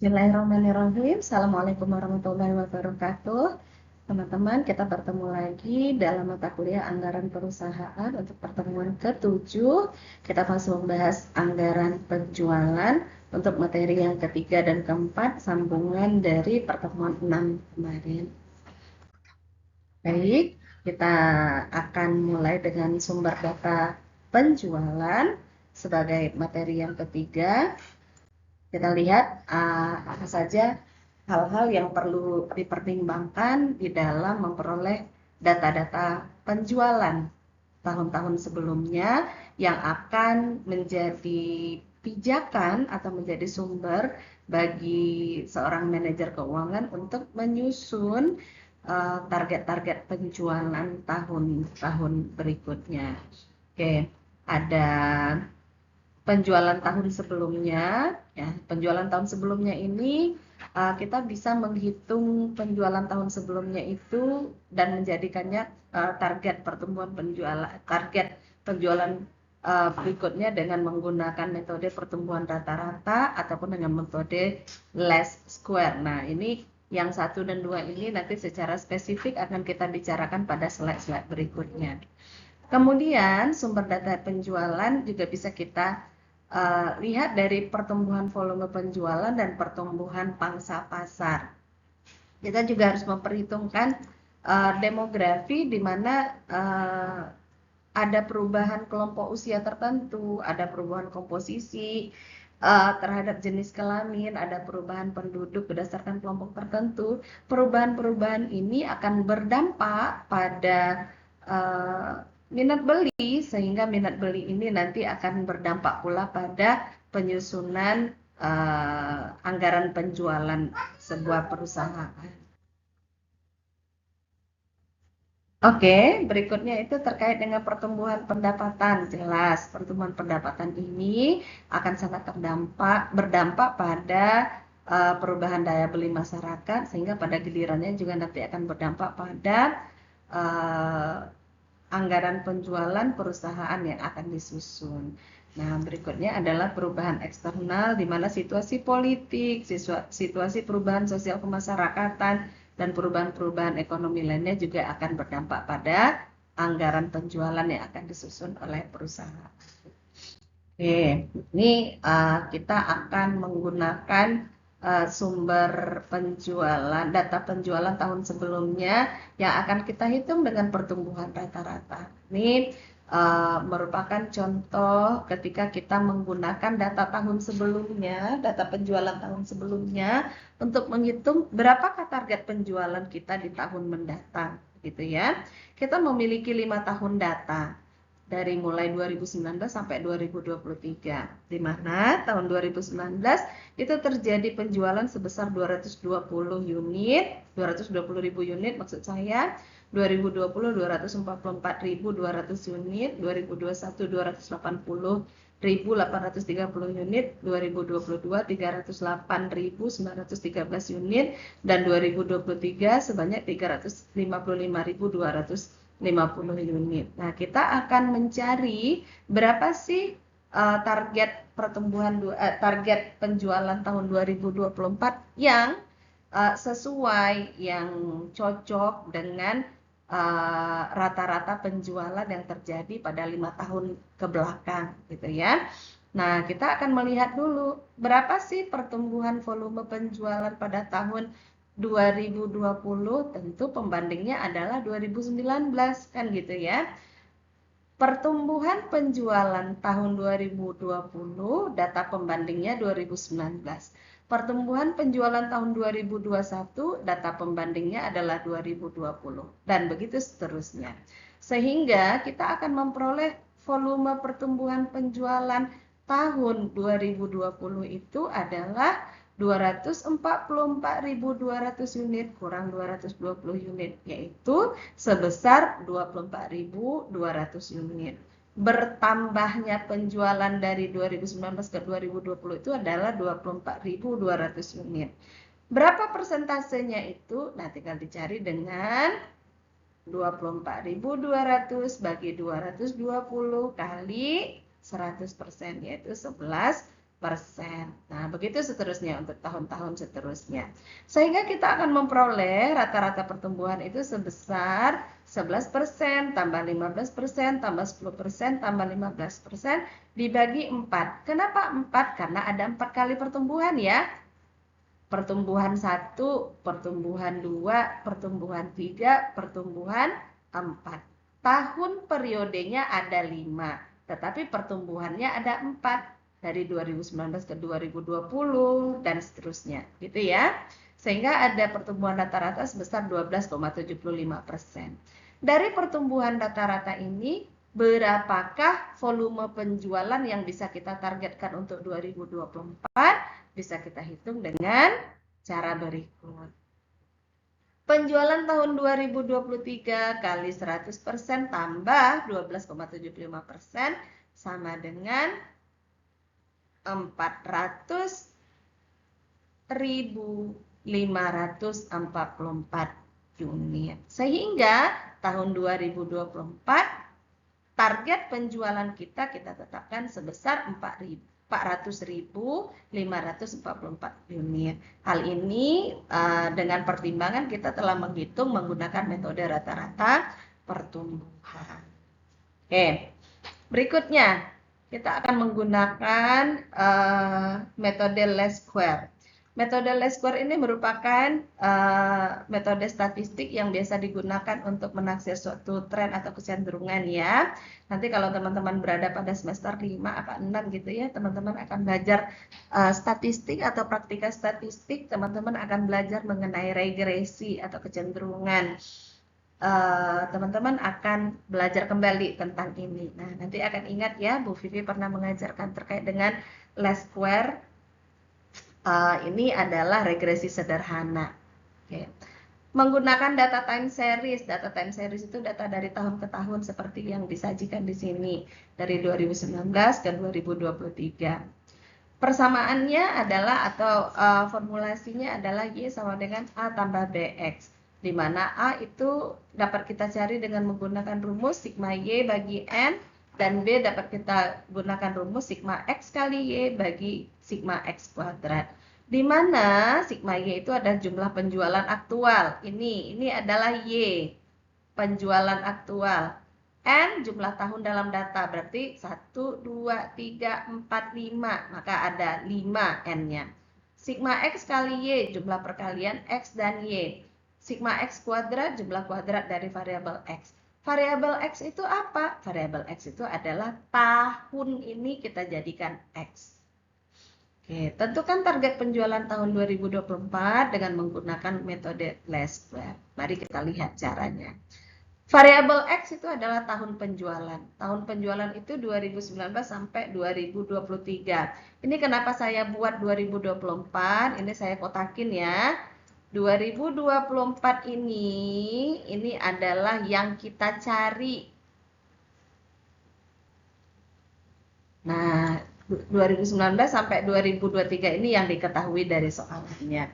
Bismillahirrahmanirrahim. Assalamualaikum warahmatullahi wabarakatuh. Teman-teman, kita bertemu lagi dalam mata kuliah anggaran perusahaan untuk pertemuan ke-7. Kita masih membahas anggaran penjualan untuk materi yang ketiga dan keempat, sambungan dari pertemuan 6 kemarin. Baik, kita akan mulai dengan sumber data penjualan sebagai materi yang ketiga. Kita lihat apa saja hal-hal yang perlu dipertimbangkan di dalam memperoleh data-data penjualan tahun-tahun sebelumnya yang akan menjadi pijakan atau menjadi sumber bagi seorang manajer keuangan untuk menyusun target-target penjualan tahun-tahun berikutnya. Oke, ada penjualan tahun sebelumnya, ya, penjualan tahun sebelumnya ini kita bisa menghitung penjualan tahun sebelumnya itu dan menjadikannya target pertumbuhan penjualan berikutnya dengan menggunakan metode pertumbuhan rata-rata ataupun dengan metode least square. Nah, ini yang 1 dan 2 ini nanti secara spesifik akan kita bicarakan pada slide-slide berikutnya. Kemudian sumber data penjualan juga bisa kita lihat dari pertumbuhan volume penjualan dan pertumbuhan pangsa pasar. Kita juga harus memperhitungkan demografi di mana ada perubahan kelompok usia tertentu, ada perubahan komposisi terhadap jenis kelamin, ada perubahan penduduk berdasarkan kelompok tertentu. Perubahan-perubahan ini akan berdampak pada minat beli, sehingga minat beli ini nanti akan berdampak pula pada penyusunan anggaran penjualan sebuah perusahaan. Oke, berikutnya itu terkait dengan pertumbuhan pendapatan. Jelas, pertumbuhan pendapatan ini akan sangat berdampak pada perubahan daya beli masyarakat, sehingga pada gilirannya juga nanti akan berdampak pada anggaran penjualan perusahaan yang akan disusun. Nah, berikutnya adalah perubahan eksternal, di mana situasi politik, situasi perubahan sosial kemasyarakatan, dan perubahan-perubahan ekonomi lainnya juga akan berdampak pada anggaran penjualan yang akan disusun oleh perusahaan. Oke, ini kita akan menggunakan sumber penjualan, data penjualan tahun sebelumnya yang akan kita hitung dengan pertumbuhan rata-rata. Ini merupakan contoh ketika kita menggunakan data tahun sebelumnya, data penjualan tahun sebelumnya untuk menghitung berapakah target penjualan kita di tahun mendatang, gitu ya. Kita memiliki 5 tahun data dari mulai 2019 sampai 2023, di mana tahun 2019 itu terjadi penjualan sebesar 220 ribu unit maksud saya, 2020 244.200 unit, 2021 280.830 unit, 2022 308.913 unit, dan 2023 sebanyak 355.250 unit. Nah, kita akan mencari berapa sih target target penjualan tahun 2024 yang sesuai, yang cocok dengan rata-rata penjualan yang terjadi pada 5 tahun ke belakang, gitu ya. Nah, kita akan melihat dulu berapa sih pertumbuhan volume penjualan pada tahun 2020, tentu pembandingnya adalah 2019, kan gitu ya. Pertumbuhan penjualan tahun 2020, data pembandingnya 2019. Pertumbuhan penjualan tahun 2021, data pembandingnya adalah 2020. Dan begitu seterusnya. Sehingga kita akan memperoleh volume pertumbuhan penjualan tahun 2020 itu adalah 244.200 unit kurang 220 unit, yaitu sebesar 24.200 unit. Bertambahnya penjualan dari 2019 ke 2020 itu adalah 24.200 unit. Berapa persentasenya itu? Nah, tinggal dicari dengan 24.200 bagi 220 kali 100%, yaitu 11%. Nah, begitu seterusnya untuk tahun-tahun seterusnya. Sehingga kita akan memperoleh rata-rata pertumbuhan itu sebesar 11%, tambah 15%, tambah 10%, tambah 15%, dibagi 4. Kenapa 4? Karena ada 4 kali pertumbuhan ya. Pertumbuhan 1, pertumbuhan 2, pertumbuhan 3, pertumbuhan 4. Tahun periodenya ada 5, tetapi pertumbuhannya ada 4. Dari 2019 ke 2020 dan seterusnya, gitu ya. Sehingga ada pertumbuhan rata-rata sebesar 12,75%. Dari pertumbuhan rata-rata ini, berapakah volume penjualan yang bisa kita targetkan untuk 2024? Bisa kita hitung dengan cara berikut. Penjualan tahun 2023 kali 100% tambah 12,75% sama dengan 400.544 unit. Sehingga tahun 2024 target penjualan kita tetapkan sebesar 400.544 unit. Hal ini dengan pertimbangan kita telah menghitung menggunakan metode rata-rata pertumbuhan. Oke, berikutnya kita akan menggunakan metode least square. Metode least square ini merupakan metode statistik yang biasa digunakan untuk menaksir suatu tren atau kecenderungan ya. Nanti kalau teman-teman berada pada semester 5 atau 6 gitu ya, teman-teman akan belajar statistik atau praktika statistik, teman-teman akan belajar mengenai regresi atau kecenderungan. Teman-teman akan belajar kembali tentang ini. Nah, nanti akan ingat ya, Bu Vivi pernah mengajarkan terkait dengan least square. Ini adalah regresi sederhana. Oke. Menggunakan data time series. Data time series itu data dari tahun ke tahun seperti yang disajikan di sini dari 2019 ke 2023. Persamaannya adalah atau formulasinya adalah Y sama dengan A tambah BX, di mana A itu dapat kita cari dengan menggunakan rumus sigma Y bagi N, dan B dapat kita gunakan rumus sigma X kali Y bagi sigma X kuadrat, di mana sigma Y itu adalah jumlah penjualan aktual. Ini adalah Y, penjualan aktual. N jumlah tahun dalam data, berarti 1, 2, 3, 4, 5, maka ada 5 N-nya. Sigma X kali Y, jumlah perkalian X dan Y. Sigma X kuadrat, jumlah kuadrat dari variabel X. Variabel X itu apa? Variabel X itu adalah tahun ini kita jadikan X. Oke, tentukan target penjualan tahun 2024 dengan menggunakan metode least square. Mari kita lihat caranya. Variabel X itu adalah tahun penjualan. Tahun penjualan itu 2019 sampai 2023. Ini kenapa saya buat 2024? Ini saya kotakin ya. 2024 ini adalah yang kita cari. Nah, 2019 sampai 2023 ini yang diketahui dari soalannya.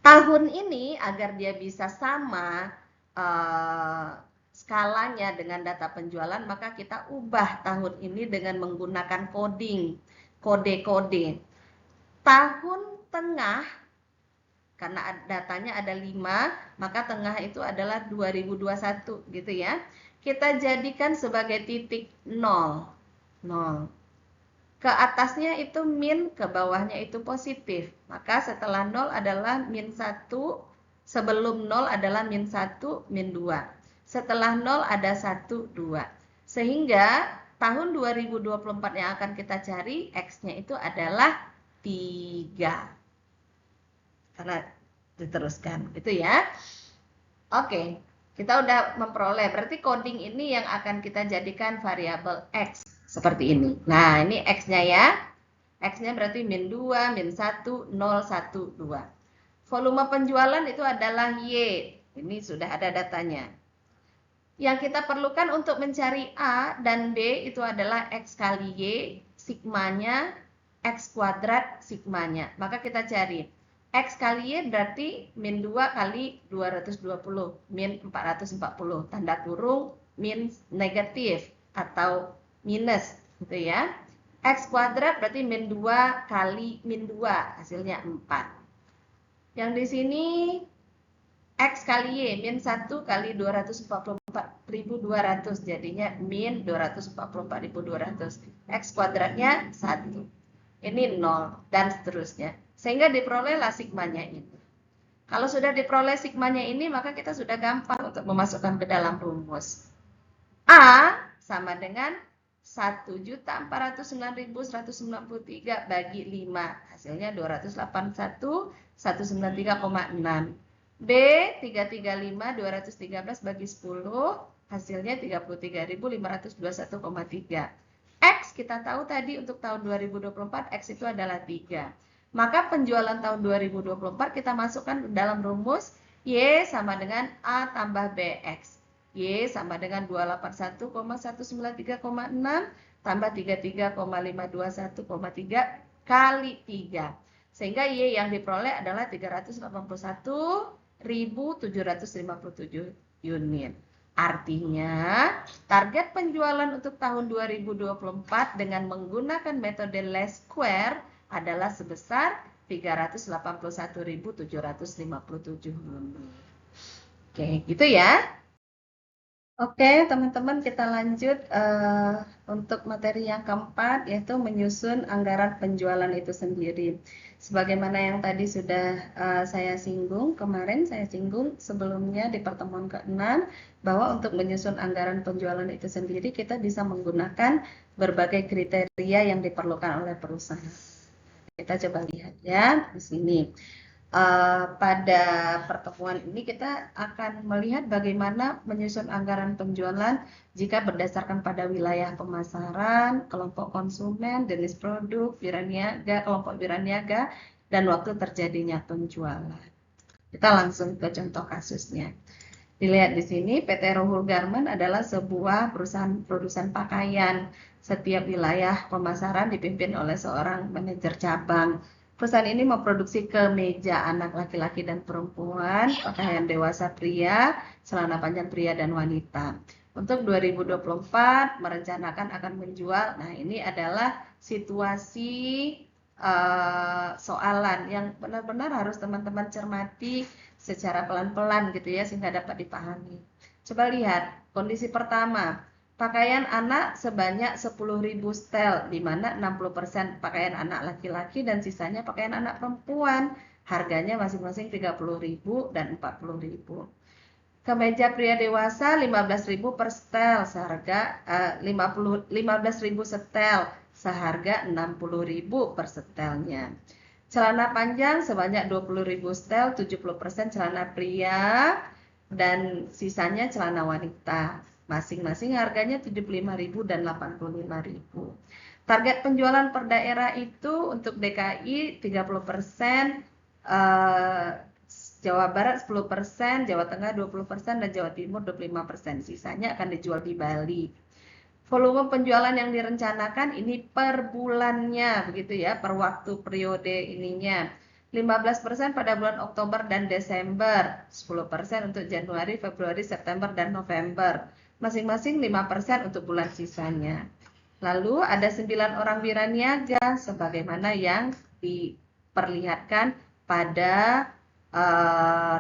Tahun ini agar dia bisa sama skalanya dengan data penjualan, maka kita ubah tahun ini dengan menggunakan coding, kode-kode. Tahun tengah, karena datanya ada 5, maka tengah itu adalah 2021 gitu ya. Kita jadikan sebagai titik 0. Ke atasnya itu min, ke bawahnya itu positif. Maka setelah 0 adalah min 1, sebelum 0 adalah min 1, min 2. Setelah 0 ada 1, 2. Sehingga tahun 2024 yang akan kita cari, X-nya itu adalah 3. Karena diteruskan, gitu ya. Oke, kita udah memperoleh. Berarti coding ini yang akan kita jadikan variabel X. Seperti ini. Nah, ini X-nya ya. X-nya berarti min 2, min 1, 0, 1, 2. Volume penjualan itu adalah Y. Ini sudah ada datanya. Yang kita perlukan untuk mencari A dan B itu adalah X kali Y, sigmanya, X kuadrat, sigmanya. Maka kita cari. X kali Y berarti min 2 kali 220, min 440. Tanda kurung min negatif atau minus gitu ya. X kuadrat berarti min 2 kali min 2, hasilnya 4. Yang di sini X kali Y, min 1 kali 244.200, jadinya min 244.200. X kuadratnya 1. Ini 0, dan seterusnya. Sehingga diperolehlah sigmanya ini. Kalau sudah diperoleh sigmanya ini, maka kita sudah gampang untuk memasukkan ke dalam rumus. A sama dengan 1.409.193 bagi 5. Hasilnya 281.193,6. B 335 213 bagi 10, hasilnya 33.521,3. X kita tahu tadi untuk tahun 2024 X itu adalah 3. Maka penjualan tahun 2024 kita masukkan dalam rumus Y sama dengan A tambah BX. Y sama dengan 281,193,6 tambah 33,521,3 kali 3. Sehingga Y yang diperoleh adalah 381.757 unit. Artinya, target penjualan untuk tahun 2024 dengan menggunakan metode least square adalah sebesar 381.757 unit. Oke, gitu ya. Oke, teman-teman, kita lanjut untuk materi yang keempat, yaitu menyusun anggaran penjualan itu sendiri. Sebagaimana yang tadi sudah saya singgung, kemarin saya singgung sebelumnya di pertemuan ke-6, bahwa untuk menyusun anggaran penjualan itu sendiri, kita bisa menggunakan berbagai kriteria yang diperlukan oleh perusahaan. Kita coba lihat ya, di sini. Pada pertemuan ini kita akan melihat bagaimana menyusun anggaran penjualan jika berdasarkan pada wilayah pemasaran, kelompok konsumen, jenis produk, wiraniaga, kelompok wiraniaga, dan waktu terjadinya penjualan. Kita langsung ke contoh kasusnya. Dilihat di sini, PT Rohul Garment adalah sebuah perusahaan produsen pakaian. Setiap wilayah pemasaran dipimpin oleh seorang manajer cabang. Perusahaan ini memproduksi kemeja anak laki-laki dan perempuan, pakaian dewasa pria, celana panjang pria dan wanita. Untuk 2024 merencanakan akan menjual. Nah, ini adalah situasi soalan yang benar-benar harus teman-teman cermati secara pelan-pelan gitu ya, sehingga dapat dipahami. Coba lihat kondisi pertama. Pakaian anak sebanyak 10.000 setel, di mana 60% pakaian anak laki-laki dan sisanya pakaian anak perempuan. Harganya masing-masing 30.000 dan 40.000. Kemeja pria dewasa 15.000 per setel, seharga 15.000 setel, seharga 60.000 per setelnya. Celana panjang sebanyak 20.000 setel, 70% celana pria dan sisanya celana wanita. Masing-masing harganya 75.000 dan 85.000. Target penjualan per daerah itu untuk DKI 30%, Jawa Barat 10%, Jawa Tengah 20%, dan Jawa Timur 25%. Sisanya akan dijual di Bali. Volume penjualan yang direncanakan ini per bulannya, begitu ya, per waktu periode ininya. 15% pada bulan Oktober dan Desember, 10% untuk Januari, Februari, September, dan November. Masing-masing 5% untuk bulan sisanya. Lalu ada 9 orang wiraniaga, sebagaimana yang diperlihatkan pada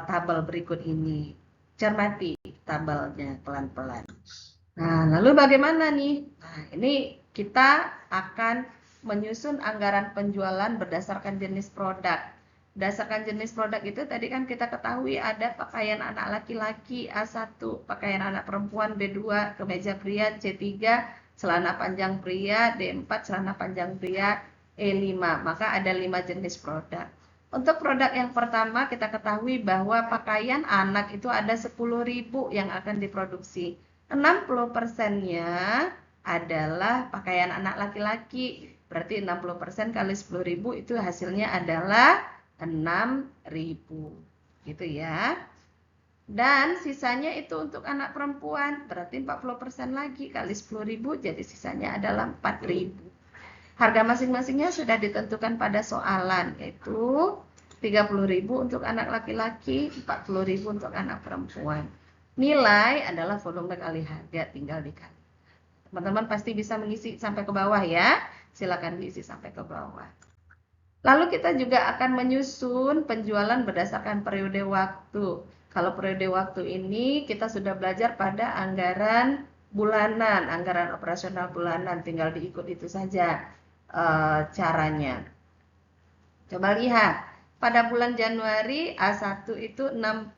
tabel berikut ini. Cermati tabelnya pelan-pelan. Nah, lalu bagaimana nih? Nah, ini kita akan menyusun anggaran penjualan berdasarkan jenis produk. Berdasarkan jenis produk itu tadi kan kita ketahui ada pakaian anak laki-laki A1, pakaian anak perempuan B2, kemeja pria C3, celana panjang pria D4, celana panjang pria E5. Maka ada 5 jenis produk. Untuk produk yang pertama kita ketahui bahwa pakaian anak itu ada 10.000 yang akan diproduksi. 60%-nya adalah pakaian anak laki-laki. Berarti 60% kali 10.000 itu hasilnya adalah 6.000. Gitu ya. Dan sisanya itu untuk anak perempuan. Berarti 40% lagi kali 10.000 jadi sisanya adalah 4.000. Harga masing-masingnya sudah ditentukan pada soalan, yaitu 30.000 untuk anak laki-laki, 40.000 untuk anak perempuan. Nilai adalah volume kali harga, tinggal dikali. Teman-teman pasti bisa mengisi sampai ke bawah ya. silakan diisi sampai ke bawah. Lalu kita juga akan menyusun penjualan berdasarkan periode waktu. Kalau periode waktu ini kita sudah belajar pada anggaran bulanan, anggaran operasional bulanan, tinggal diikut itu saja caranya. Coba lihat, pada bulan Januari A1 itu 600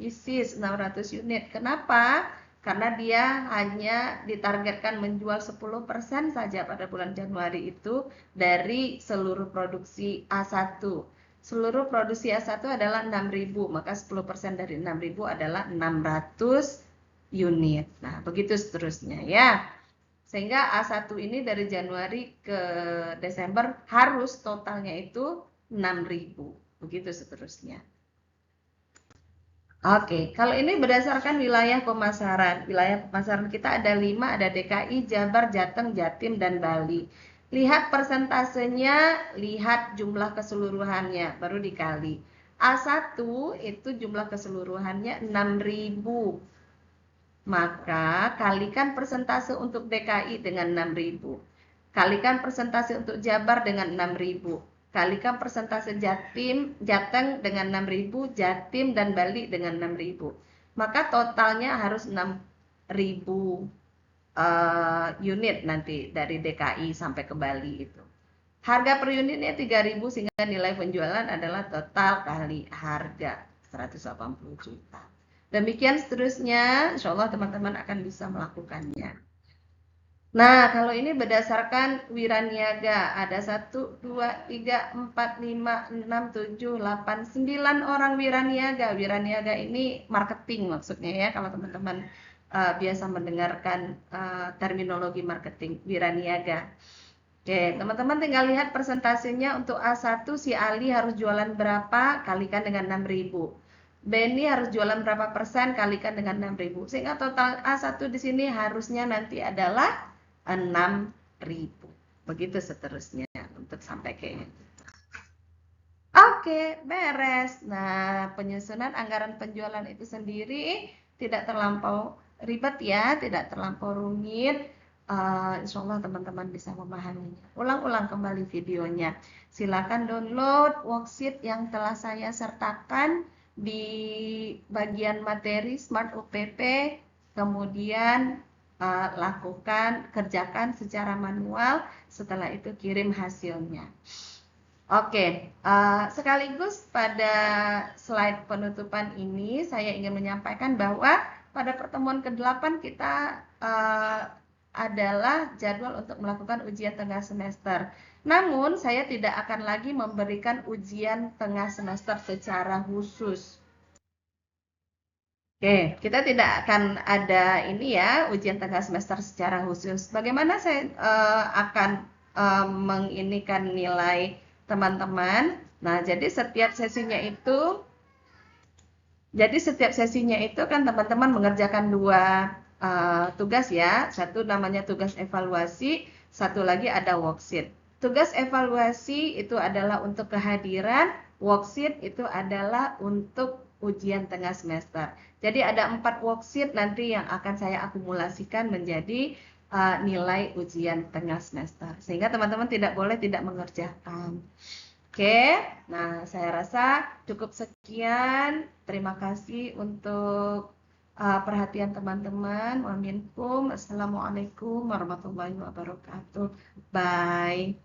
pieces, 600 unit. Kenapa? Karena dia hanya ditargetkan menjual 10% saja pada bulan Januari itu dari seluruh produksi A1. Seluruh produksi A1 adalah 6.000, maka 10% dari 6.000 adalah 600 unit. Nah, begitu seterusnya ya. Sehingga A1 ini dari Januari ke Desember harus totalnya itu 6.000. Begitu seterusnya. Oke, kalau ini berdasarkan wilayah pemasaran. Wilayah pemasaran kita ada 5, ada DKI, Jabar, Jateng, Jatim, dan Bali. Lihat persentasenya, lihat jumlah keseluruhannya, baru dikali. A1 itu jumlah keseluruhannya 6.000. Maka kalikan persentase untuk DKI dengan 6.000. Kalikan persentase untuk Jabar dengan 6.000. Kalikan persentase Jateng dengan 6.000, Jatim dan Bali dengan 6.000. Maka totalnya harus 6.000 unit nanti dari DKI sampai ke Bali itu. Harga per unitnya 3.000 sehingga nilai penjualan adalah total kali harga 180 juta. Demikian seterusnya, insya Allah teman-teman akan bisa melakukannya. Nah, kalau ini berdasarkan wiraniaga, ada 1, 2, 3, 4, 5, 6, 7, 8, 9 orang wiraniaga. Wiraniaga ini marketing maksudnya ya, kalau teman-teman biasa mendengarkan terminologi marketing, wiraniaga. Oke, teman-teman tinggal lihat persentasenya untuk A1 si Ali harus jualan berapa, kalikan dengan 6.000. Benny harus jualan berapa persen, kalikan dengan 6.000. Sehingga total A1 di sini harusnya nanti adalah 6.000. Begitu seterusnya untuk sampai ke ini. Oke, beres. Nah, penyusunan anggaran penjualan itu sendiri tidak terlampau ribet ya, tidak terlampau rumit. Insya Allah teman-teman bisa memahaminya. Ulang-ulang kembali videonya. Silakan download worksheet yang telah saya sertakan di bagian materi Smart UPP. Kemudian kerjakan secara manual. Setelah itu kirim hasilnya. Oke, sekaligus pada slide penutupan ini saya ingin menyampaikan bahwa pada pertemuan ke-8 kita adalah jadwal untuk melakukan ujian tengah semester. Namun saya tidak akan lagi memberikan ujian tengah semester secara khusus. Oke, kita tidak akan ada ini ya, ujian tengah semester secara khusus. Bagaimana saya akan menginikan nilai teman-teman? Nah, jadi setiap sesinya itu kan teman-teman mengerjakan 2 tugas ya. Satu namanya tugas evaluasi, satu lagi ada worksheet. Tugas evaluasi itu adalah untuk kehadiran, worksheet itu adalah untuk ujian tengah semester. Jadi ada 4 worksheet nanti yang akan saya akumulasikan menjadi nilai ujian tengah semester. Sehingga teman-teman tidak boleh tidak mengerjakan. Oke, nah saya rasa cukup sekian. Terima kasih untuk perhatian teman-teman. Assalamualaikum warahmatullahi wabarakatuh. Bye.